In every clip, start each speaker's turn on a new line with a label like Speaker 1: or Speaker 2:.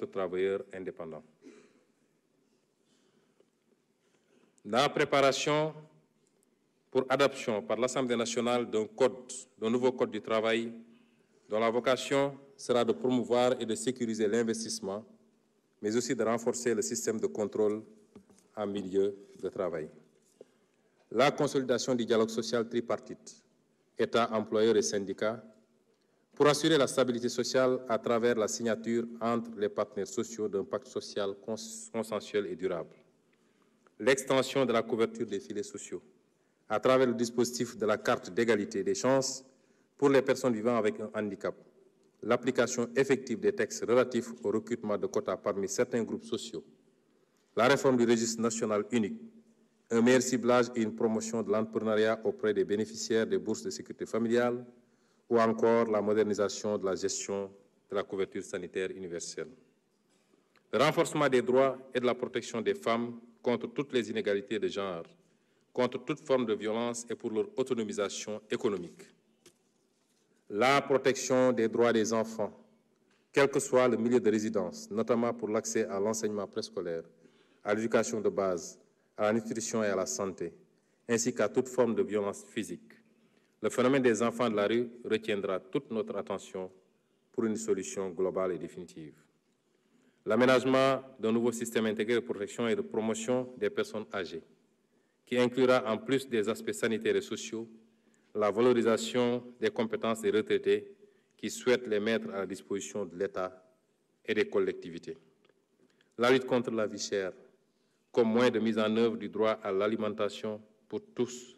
Speaker 1: travailleurs indépendants. La préparation pour adoption par l'Assemblée nationale d'un nouveau code du travail dont la vocation sera de promouvoir et de sécuriser l'investissement, mais aussi de renforcer le système de contrôle en milieu de travail. La consolidation du dialogue social tripartite, État, employeurs et syndicats, pour assurer la stabilité sociale à travers la signature entre les partenaires sociaux d'un pacte social consensuel et durable. L'extension de la couverture des filets sociaux à travers le dispositif de la carte d'égalité des chances pour les personnes vivant avec un handicap. L'application effective des textes relatifs au recrutement de quotas parmi certains groupes sociaux. La réforme du registre national unique. Un meilleur ciblage et une promotion de l'entrepreneuriat auprès des bénéficiaires des bourses de sécurité familiale ou encore la modernisation de la gestion de la couverture sanitaire universelle. Le renforcement des droits et de la protection des femmes contre toutes les inégalités de genre, contre toute forme de violence et pour leur autonomisation économique. La protection des droits des enfants, quel que soit le milieu de résidence, notamment pour l'accès à l'enseignement préscolaire, à l'éducation de base, à la nutrition et à la santé, ainsi qu'à toute forme de violence physique. Le phénomène des enfants de la rue retiendra toute notre attention pour une solution globale et définitive. L'aménagement d'un nouveau système intégré de protection et de promotion des personnes âgées, qui inclura en plus des aspects sanitaires et sociaux, la valorisation des compétences des retraités qui souhaitent les mettre à la disposition de l'État et des collectivités. La lutte contre la vie chère, comme moyen de mise en œuvre du droit à l'alimentation pour tous,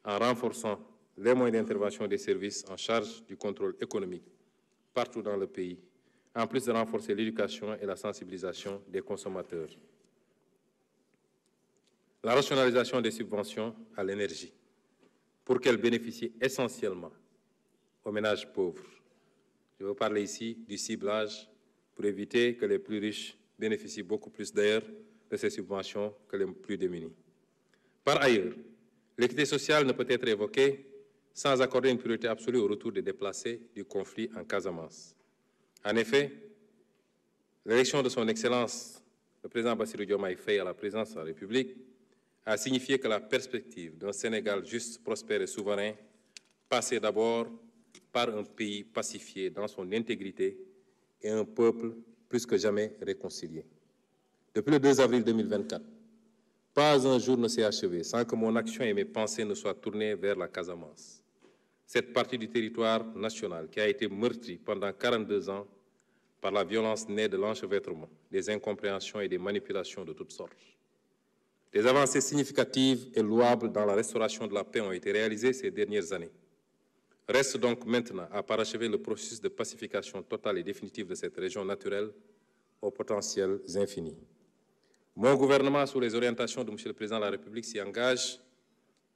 Speaker 1: en renforçant les moyens d'intervention des services en charge du contrôle économique partout dans le pays, en plus de renforcer l'éducation et la sensibilisation des consommateurs. La rationalisation des subventions à l'énergie, pour qu'elles bénéficient essentiellement aux ménages pauvres. Je veux parler ici du ciblage pour éviter que les plus riches bénéficient beaucoup plus d'ailleurs de ces subventions que les plus démunis. Par ailleurs, l'équité sociale ne peut être évoquée sans accorder une priorité absolue au retour des déplacés du conflit en Casamance. En effet, l'élection de son Excellence, le président Bassirou Diomaye Faye à la présidence de la République, a signifié que la perspective d'un Sénégal juste, prospère et souverain passait d'abord par un pays pacifié dans son intégrité et un peuple plus que jamais réconcilié. Depuis le 2 avril 2024, pas un jour ne s'est achevé sans que mon action et mes pensées ne soient tournées vers la Casamance. Cette partie du territoire national qui a été meurtrie pendant 42 ans par la violence née de l'enchevêtrement, des incompréhensions et des manipulations de toutes sortes. Des avancées significatives et louables dans la restauration de la paix ont été réalisées ces dernières années. Reste donc maintenant à parachever le processus de pacification totale et définitive de cette région naturelle aux potentiels infinis. Mon gouvernement, sous les orientations de M. le Président de la République, s'y engage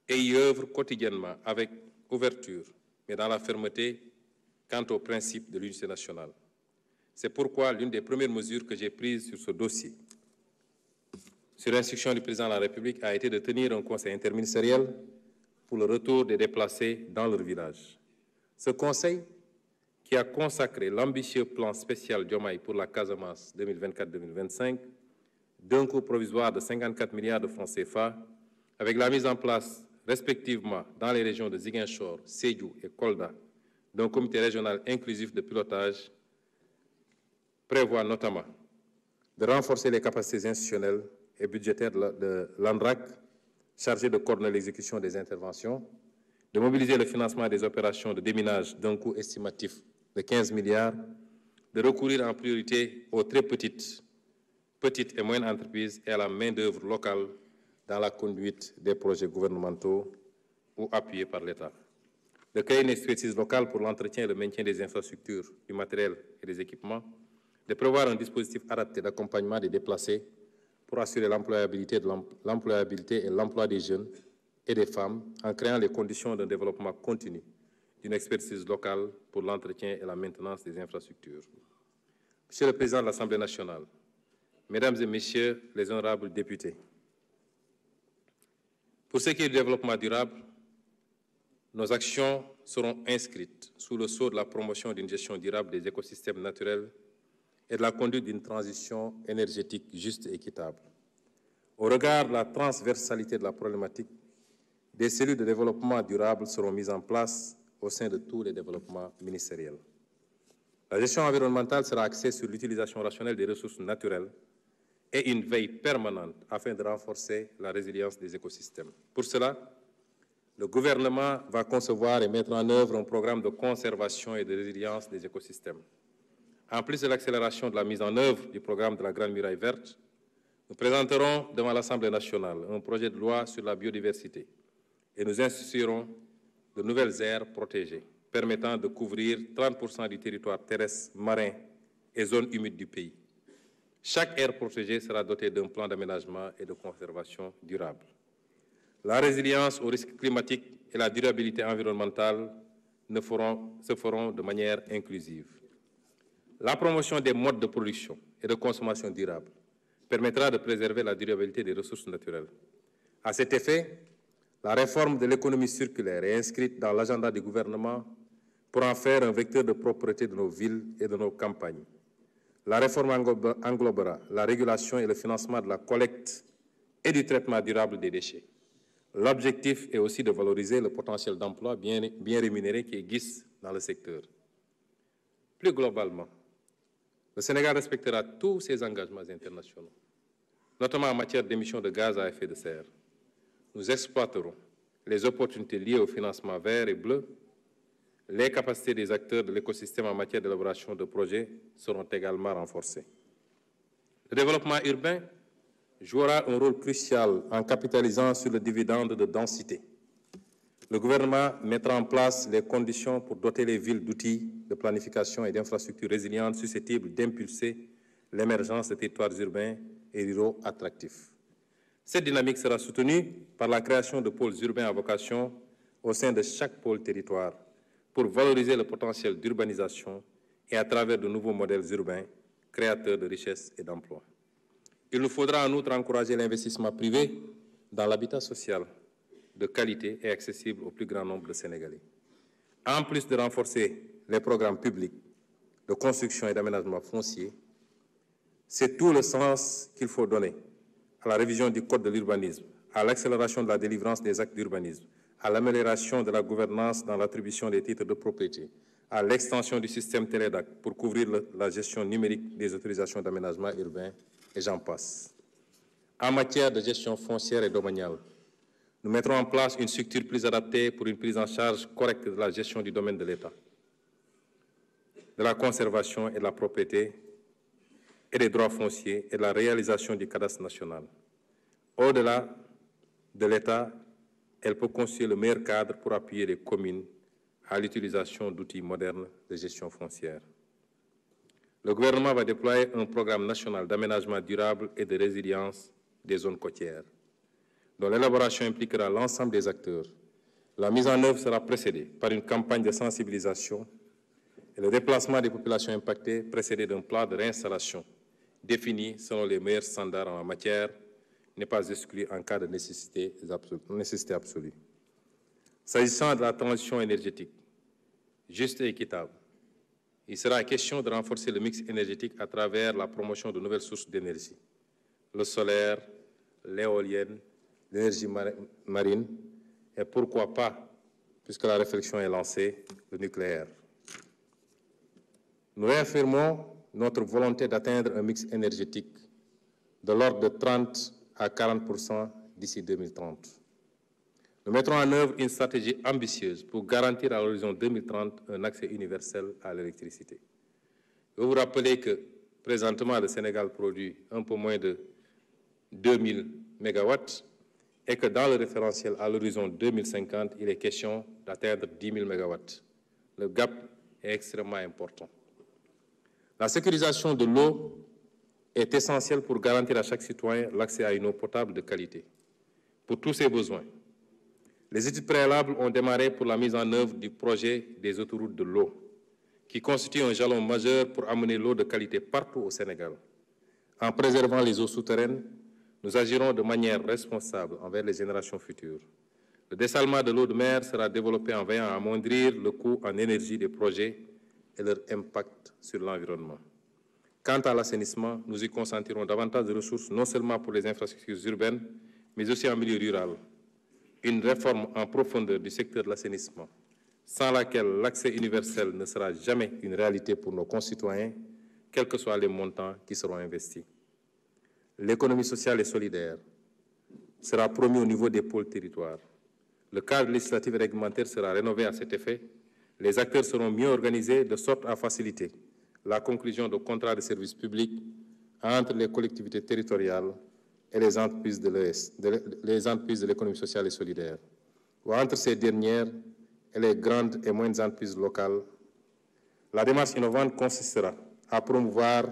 Speaker 1: et y œuvre quotidiennement avec ouverture, mais dans la fermeté quant au principe de l'unité nationale. C'est pourquoi l'une des premières mesures que j'ai prises sur ce dossier, sur l'instruction du Président de la République, a été de tenir un conseil interministériel pour le retour des déplacés dans leur village. Ce conseil, qui a consacré l'ambitieux plan spécial Diomaye pour la Casamance 2024-2025, d'un coût provisoire de 54 milliards de francs CFA, avec la mise en place respectivement dans les régions de Ziguinchor, Sédhiou et Kolda, d'un comité régional inclusif de pilotage, prévoit notamment de renforcer les capacités institutionnelles et budgétaires de l'ANDRAC, chargé de coordonner l'exécution des interventions, de mobiliser le financement des opérations de déminage d'un coût estimatif de 15 milliards, de recourir en priorité aux très petites et moyennes entreprises et à la main-d'œuvre locale dans la conduite des projets gouvernementaux ou appuyés par l'État. De créer une expertise locale pour l'entretien et le maintien des infrastructures, du matériel et des équipements, de prévoir un dispositif adapté d'accompagnement des déplacés pour assurer l'employabilité et l'emploi des jeunes et des femmes en créant les conditions d'un développement continu d'une expertise locale pour l'entretien et la maintenance des infrastructures. Monsieur le Président de l'Assemblée nationale, Mesdames et Messieurs les honorables députés, pour ce qui est du développement durable, nos actions seront inscrites sous le sceau de la promotion d'une gestion durable des écosystèmes naturels et de la conduite d'une transition énergétique juste et équitable. Au regard de la transversalité de la problématique, des cellules de développement durable seront mises en place au sein de tous les développements ministériels. La gestion environnementale sera axée sur l'utilisation rationnelle des ressources naturelles et une veille permanente afin de renforcer la résilience des écosystèmes. Pour cela, le gouvernement va concevoir et mettre en œuvre un programme de conservation et de résilience des écosystèmes. En plus de l'accélération de la mise en œuvre du programme de la Grande Muraille Verte, nous présenterons devant l'Assemblée nationale un projet de loi sur la biodiversité et nous instituerons de nouvelles aires protégées permettant de couvrir 30% du territoire terrestre, marin et zones humides du pays. Chaque aire protégée sera dotée d'un plan d'aménagement et de conservation durable. La résilience aux risques climatiques et la durabilité environnementale se feront de manière inclusive. La promotion des modes de production et de consommation durable permettra de préserver la durabilité des ressources naturelles. À cet effet, la réforme de l'économie circulaire est inscrite dans l'agenda du gouvernement pour en faire un vecteur de propreté de nos villes et de nos campagnes. La réforme englobera la régulation et le financement de la collecte et du traitement durable des déchets. L'objectif est aussi de valoriser le potentiel d'emploi bien rémunéré qui existe dans le secteur. Plus globalement, le Sénégal respectera tous ses engagements internationaux, notamment en matière d'émissions de gaz à effet de serre. Nous exploiterons les opportunités liées au financement vert et bleu. Les capacités des acteurs de l'écosystème en matière d'élaboration de projets seront également renforcées. Le développement urbain jouera un rôle crucial en capitalisant sur le dividende de densité. Le gouvernement mettra en place les conditions pour doter les villes d'outils de planification et d'infrastructures résilientes susceptibles d'impulser l'émergence de territoires urbains et ruraux attractifs. Cette dynamique sera soutenue par la création de pôles urbains à vocation au sein de chaque pôle territoire pour valoriser le potentiel d'urbanisation et à travers de nouveaux modèles urbains créateurs de richesses et d'emplois. Il nous faudra en outre encourager l'investissement privé dans l'habitat social de qualité et accessible au plus grand nombre de Sénégalais. En plus de renforcer les programmes publics de construction et d'aménagement foncier, c'est tout le sens qu'il faut donner à la révision du Code de l'urbanisme, à l'accélération de la délivrance des actes d'urbanisme, à l'amélioration de la gouvernance dans l'attribution des titres de propriété, à l'extension du système Télédac pour couvrir la gestion numérique des autorisations d'aménagement urbain, et j'en passe. En matière de gestion foncière et domaniale, nous mettrons en place une structure plus adaptée pour une prise en charge correcte de la gestion du domaine de l'État, de la conservation et de la propriété et des droits fonciers et de la réalisation du cadastre national. Au-delà de l'État, elle peut constituer le meilleur cadre pour appuyer les communes à l'utilisation d'outils modernes de gestion foncière. Le gouvernement va déployer un programme national d'aménagement durable et de résilience des zones côtières, dont l'élaboration impliquera l'ensemble des acteurs. La mise en œuvre sera précédée par une campagne de sensibilisation et le déplacement des populations impactées précédé d'un plan de réinstallation défini selon les meilleurs standards en la matière n'est pas exclu en cas de nécessité absolue. S'agissant de la transition énergétique, juste et équitable, il sera question de renforcer le mix énergétique à travers la promotion de nouvelles sources d'énergie, le solaire, l'éolienne, l'énergie marine et pourquoi pas, puisque la réflexion est lancée, le nucléaire. Nous réaffirmons notre volonté d'atteindre un mix énergétique de l'ordre de 30 à 40% d'ici 2030. Nous mettrons en œuvre une stratégie ambitieuse pour garantir à l'horizon 2030 un accès universel à l'électricité. Je veux vous rappeler que présentement le Sénégal produit un peu moins de 2000 MW et que dans le référentiel à l'horizon 2050, il est question d'atteindre 10 000 MW. Le gap est extrêmement important. La sécurisation de l'eau est essentielle pour garantir à chaque citoyen l'accès à une eau potable de qualité pour tous ses besoins. Les études préalables ont démarré pour la mise en œuvre du projet des autoroutes de l'eau, qui constitue un jalon majeur pour amener l'eau de qualité partout au Sénégal. En préservant les eaux souterraines, nous agirons de manière responsable envers les générations futures. Le dessalement de l'eau de mer sera développé en veillant à amoindrir le coût en énergie des projets et leur impact sur l'environnement. Quant à l'assainissement, nous y consentirons davantage de ressources, non seulement pour les infrastructures urbaines, mais aussi en milieu rural. Une réforme en profondeur du secteur de l'assainissement, sans laquelle l'accès universel ne sera jamais une réalité pour nos concitoyens, quels que soient les montants qui seront investis. L'économie sociale et solidaire sera promue au niveau des pôles territoires. Le cadre législatif et réglementaire sera rénové à cet effet. Les acteurs seront mieux organisés de sorte à faciliter la conclusion de contrats de services publics entre les collectivités territoriales et les entreprises de l'économie sociale et solidaire, ou entre ces dernières et les grandes et moyennes entreprises locales. La démarche innovante consistera à promouvoir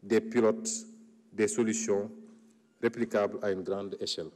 Speaker 1: des pilotes, des solutions réplicables à une grande échelle.